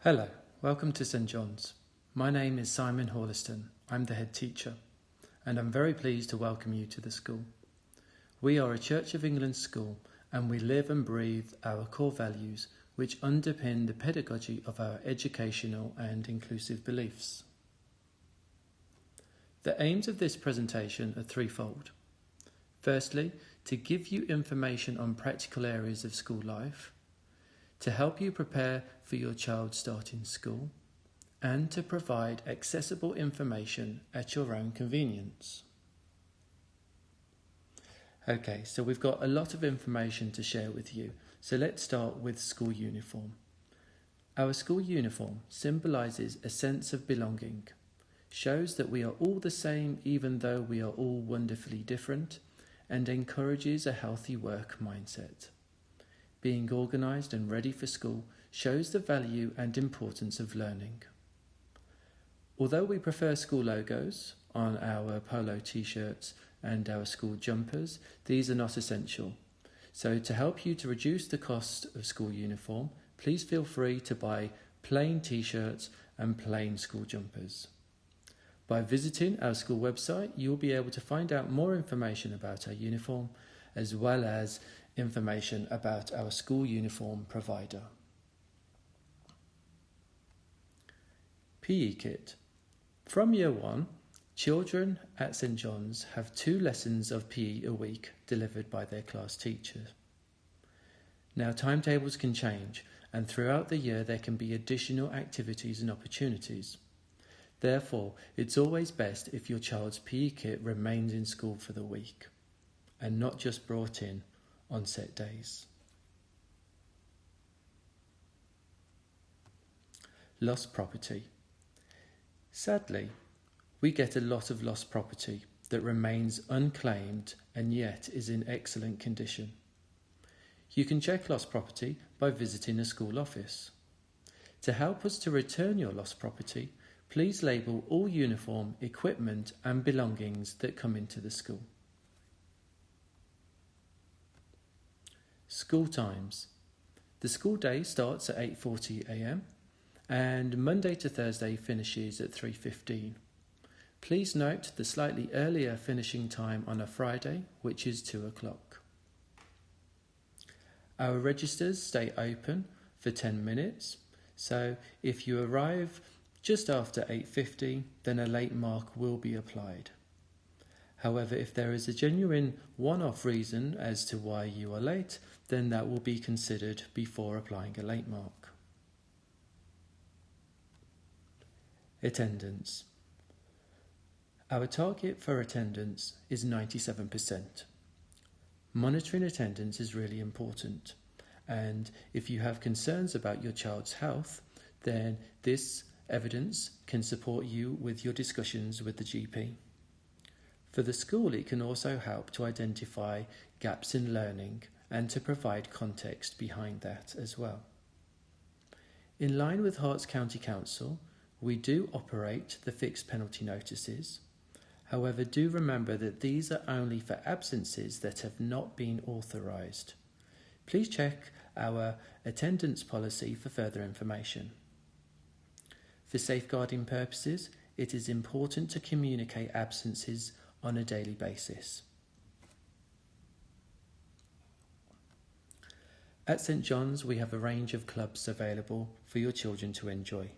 Hello, welcome to St John's. My name is Simon Horliston. I'm the head teacher, and I'm very pleased to welcome you to the school. We are a Church of England school, and we live and breathe our core values, which underpin the pedagogy of our educational and inclusive beliefs. The aims of this presentation are threefold. Firstly, to give you information on practical areas of school life, to help you prepare for your child starting school, and to provide accessible information at your own convenience. Okay, so we've got a lot of information to share with you, so let's start with school uniform. Our school uniform symbolises a sense of belonging, shows that we are all the same even though we are all wonderfully different, and encourages a healthy work mindset. Being organised and ready for school shows the value and importance of learning. Although we prefer school logos on our polo t-shirts and our school jumpers, these are not essential. So to help you to reduce the cost of school uniform, please feel free to buy plain t-shirts and plain school jumpers. By visiting our school website, you'll be able to find out more information about our uniform, as well as information about our school uniform provider. PE kit. From year 1, children at St John's have 2 lessons of PE a week delivered by their class teacher. Now, timetables can change, and throughout the year there can be additional activities and opportunities. Therefore, it's always best if your child's PE kit remains in school for the week and not just brought in on set days. Lost property. Sadly, we get a lot of lost property that remains unclaimed and yet is in excellent condition. You can check lost property by visiting a school office. To help us to return your lost property, please label all uniform, equipment and belongings that come into the school. School times. The school day starts at 8:40 a.m. and Monday to Thursday finishes at 3:15. Please note the slightly earlier finishing time on a Friday, which is 2 o'clock. Our registers stay open for 10 minutes, so if you arrive just after 8:50, then a late mark will be applied. However, if there is a genuine one-off reason as to why you are late, then that will be considered before applying a late mark. Attendance. Our target for attendance is 97%. Monitoring attendance is really important, and if you have concerns about your child's health, then this evidence can support you with your discussions with the GP. For the school, it can also help to identify gaps in learning and to provide context behind that as well. In line with Herts County Council, we do operate the fixed penalty notices. However, do remember that these are only for absences that have not been authorised. Please check our attendance policy for further information. For safeguarding purposes, it is important to communicate absences on a daily basis. At St John's, we have a range of clubs available for your children to enjoy.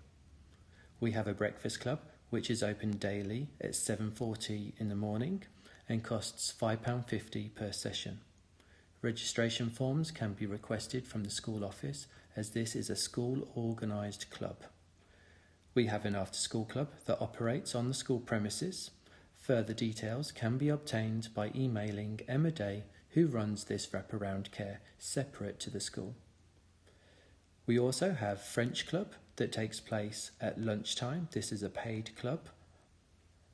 We have a breakfast club, which is open daily at 7:40 in the morning and costs £5.50 per session. Registration forms can be requested from the school office, as this is a school organised club. We have an after-school club that operates on the school premises. Further details can be obtained by emailing Emma Day, who runs this wraparound care separate to the school. We also have French club that takes place at lunchtime. This is a paid club.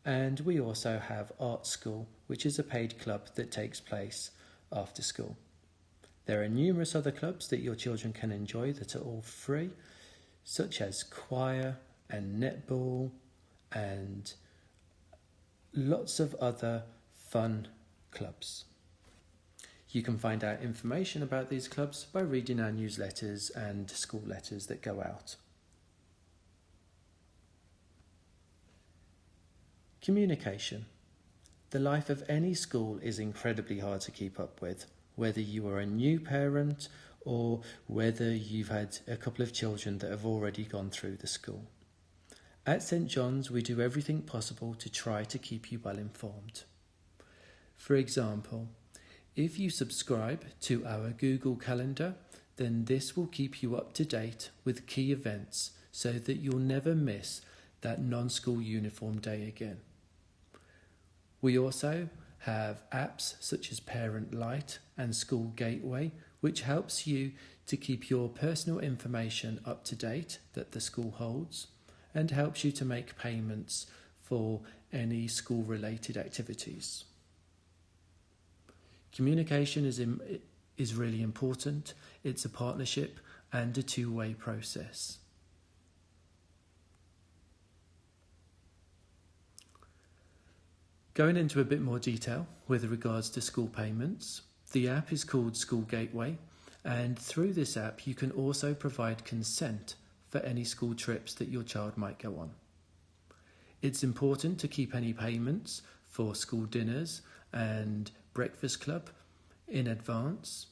And we also have art school, which is a paid club that takes place after school. There are numerous other clubs that your children can enjoy that are all free, such as choir and netball and lots of other fun clubs. You can find out information about these clubs by reading our newsletters and school letters that go out. Communication. The life of any school is incredibly hard to keep up with, whether you are a new parent or whether you've had a couple of children that have already gone through the school. At St John's, we do everything possible to try to keep you well informed. For example, if you subscribe to our Google Calendar, then this will keep you up to date with key events so that you'll never miss that non-school uniform day again. We also have apps such as Parent Lite and School Gateway, which helps you to keep your personal information up to date that the school holds and helps you to make payments for any school-related activities. Communication is really important. It's a partnership and a two-way process. Going into a bit more detail with regards to school payments, the app is called School Gateway, and through this app you can also provide consent for any school trips that your child might go on. It's important to keep any payments for school dinners and breakfast club in advance,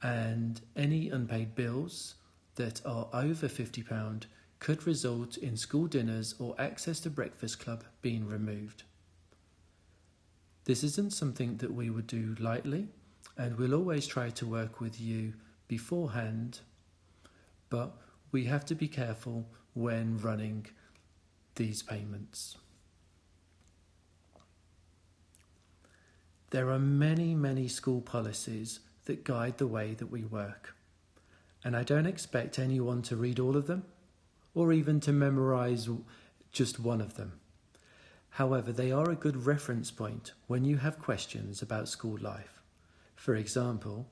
and any unpaid bills that are over £50 could result in school dinners or access to breakfast club being removed. This isn't something that we would do lightly, and we'll always try to work with you beforehand, but we have to be careful when running these payments. There are many school policies that guide the way that we work, and I don't expect anyone to read all of them or even to memorise just one of them. However, they are a good reference point when you have questions about school life. For example,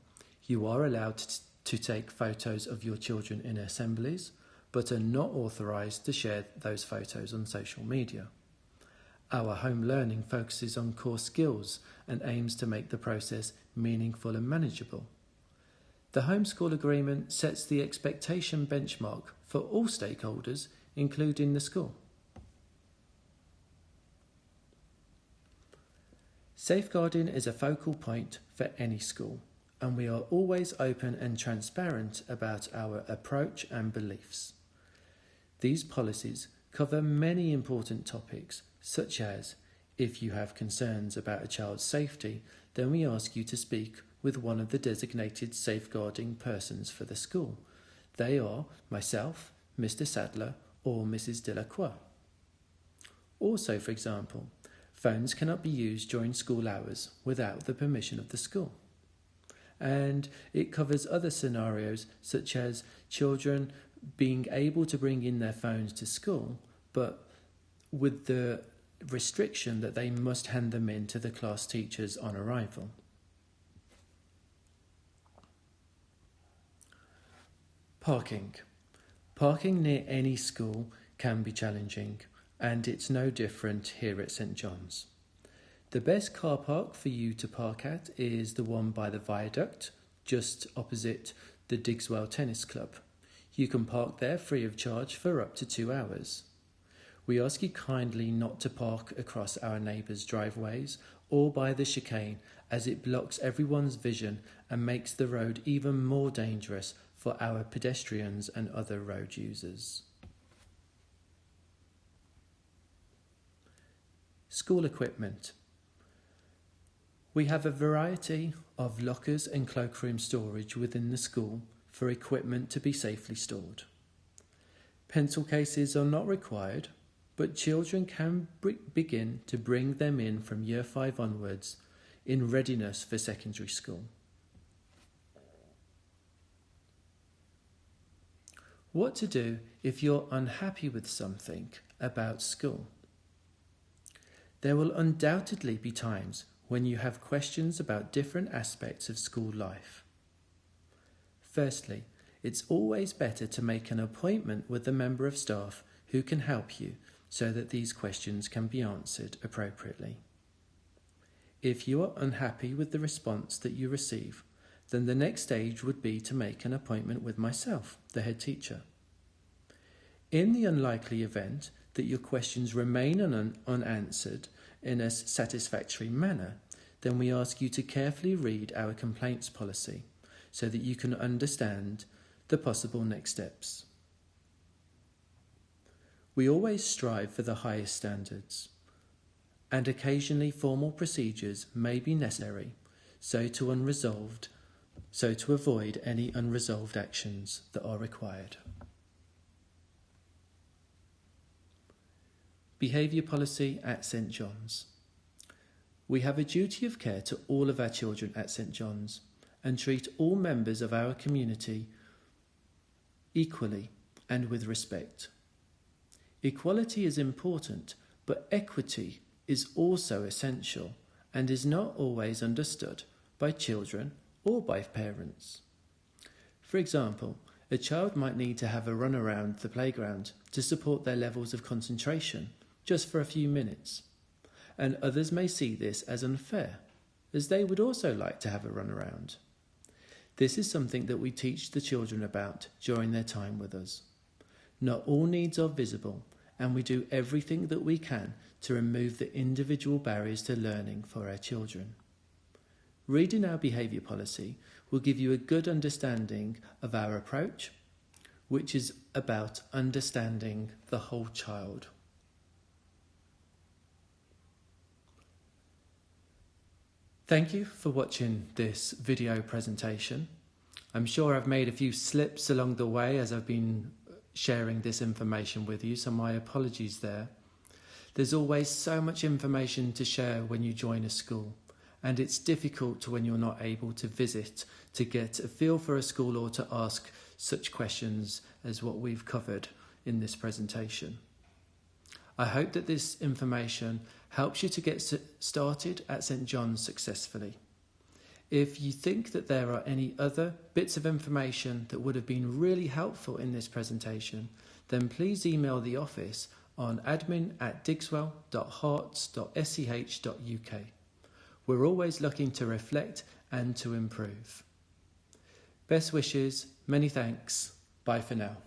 you are allowed to take photos of your children in assemblies, but are not authorised to share those photos on social media. Our home learning focuses on core skills and aims to make the process meaningful and manageable. The homeschool agreement sets the expectation benchmark for all stakeholders, including the school. Safeguarding is a focal point for any school, and we are always open and transparent about our approach and beliefs. These policies cover many important topics, such as if you have concerns about a child's safety, then we ask you to speak with one of the designated safeguarding persons for the school. They are myself, Mr. Sadler, or Mrs. Delacroix. Also, for example, phones cannot be used during school hours without the permission of the school. And it covers other scenarios such as children being able to bring in their phones to school, but with the restriction that they must hand them in to the class teachers on arrival. Parking. Parking near any school can be challenging, and it's no different here at St John's. The best car park for you to park at is the one by the viaduct, just opposite the Digswell Tennis Club. You can park there free of charge for up to 2 hours. We ask you kindly not to park across our neighbours' driveways or by the chicane, as it blocks everyone's vision and makes the road even more dangerous for our pedestrians and other road users. School equipment. We have a variety of lockers and cloakroom storage within the school for equipment to be safely stored. Pencil cases are not required, but children can begin to bring them in from Year 5 onwards in readiness for secondary school. What to do if you're unhappy with something about school? There will undoubtedly be times when you have questions about different aspects of school life. Firstly, it's always better to make an appointment with a member of staff who can help you so that these questions can be answered appropriately. If you are unhappy with the response that you receive, then the next stage would be to make an appointment with myself, the head teacher. In the unlikely event that your questions remain unanswered in a satisfactory manner, then we ask you to carefully read our complaints policy so that you can understand the possible next steps. We always strive for the highest standards, and occasionally formal procedures may be necessary so to avoid any unresolved actions that are required. Behaviour Policy at St John's. We have a duty of care to all of our children at St John's and treat all members of our community equally and with respect. Equality is important, but equity is also essential and is not always understood by children or by parents. For example, a child might need to have a run around the playground to support their levels of concentration just for a few minutes, and others may see this as unfair, as they would also like to have a run around. This is something that we teach the children about during their time with us. Not all needs are visible, and we do everything that we can to remove the individual barriers to learning for our children. Reading our behaviour policy will give you a good understanding of our approach, which is about understanding the whole child. Thank you for watching this video presentation. I'm sure I've made a few slips along the way as I've been sharing this information with you, so my apologies there. There's always so much information to share when you join a school, and it's difficult when you're not able to visit to get a feel for a school or to ask such questions as what we've covered in this presentation. I hope that this information helps you to get started at St John's successfully. If you think that there are any other bits of information that would have been really helpful in this presentation, then please email the office on admin@digswell.hearts.sch.uk. We're always looking to reflect and to improve. Best wishes, many thanks, bye for now.